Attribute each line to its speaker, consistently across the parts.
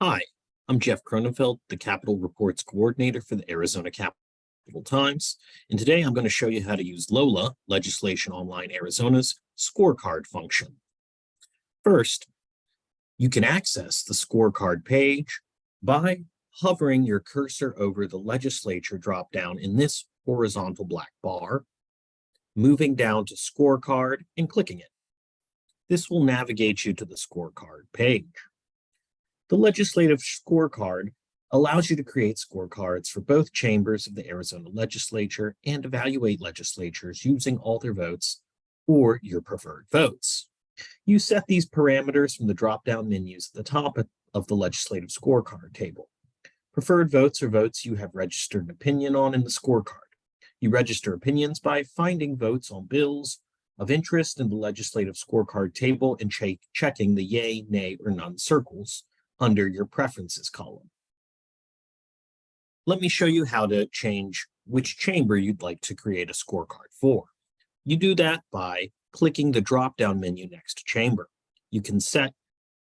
Speaker 1: Hi, I'm Jeff Cronenfeld, the Capitol Reports Coordinator for the Arizona Capitol Times, and today I'm going to show you how to use LOLA, Legislation Online Arizona's scorecard function. First, you can access the scorecard page by hovering your cursor over the legislature dropdown in this horizontal black bar, moving down to scorecard and clicking it. This will navigate you to the scorecard page. The legislative scorecard allows you to create scorecards for both chambers of the Arizona legislature and evaluate legislatures using all their votes or your preferred votes. You set these parameters from the drop-down menus at the top of the legislative scorecard table. Preferred votes are votes you have registered an opinion on in the scorecard. You register opinions by finding votes on bills of interest in the legislative scorecard table and checking the yay, nay, or none circles under your preferences column. Let me show you how to change which chamber you'd like to create a scorecard for. You do that by clicking the drop-down menu next to chamber. You can set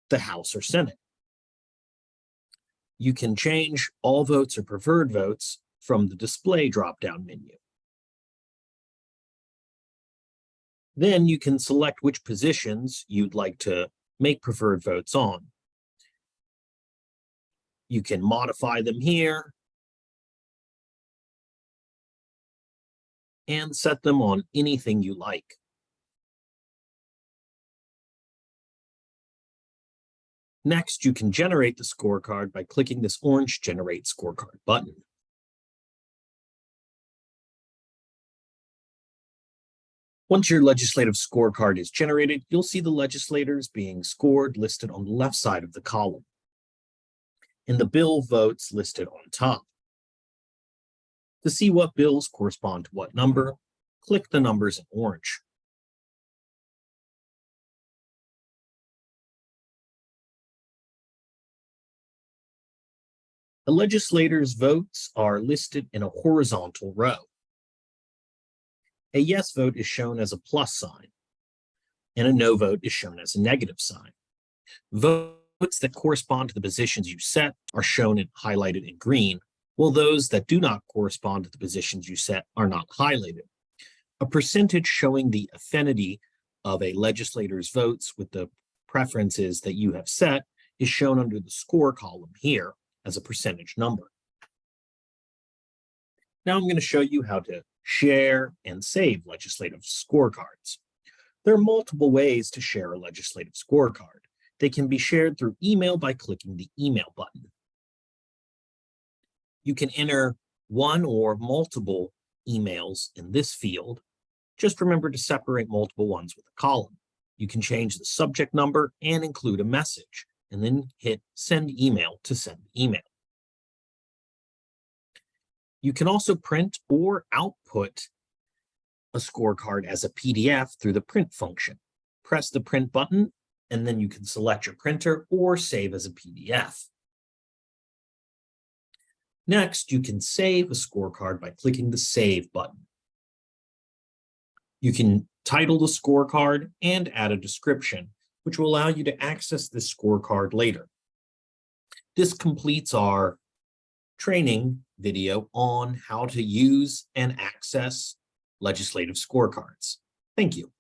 Speaker 1: the House or Senate. You can change all votes or preferred votes from the display drop-down menu. Then you can select which positions you'd like to make preferred votes on. You can modify them here and set them on anything you like. Next, you can generate the scorecard by clicking this orange Generate Scorecard button. Once your legislative scorecard is generated, you'll see the legislators being scored listed on the left side of the column, and the bill votes listed on top. To see what bills correspond to what number, click the numbers in orange. The legislators' votes are listed in a horizontal row. A yes vote is shown as a plus sign, and a no vote is shown as a negative sign. Votes that correspond to the positions you set are shown and highlighted in green, while those that do not correspond to the positions you set are not highlighted. A percentage showing the affinity of a legislator's votes with the preferences that you have set is shown under the score column here as a percentage number. Now I'm going to show you how to share and save legislative scorecards. There are multiple ways to share a legislative scorecard. They can be shared through email by clicking the email button. You can enter one or multiple emails in this field. Just remember to separate multiple ones with a column. You can change the subject number and include a message, and then hit Send Email to send the email. You can also print or output a scorecard as a PDF through the print function. Press the print button, and then you can select your printer or save as a PDF. Next, you can save a scorecard by clicking the Save button. You can title the scorecard and add a description, which will allow you to access this scorecard later. This completes our training video on how to use and access legislative scorecards. Thank you.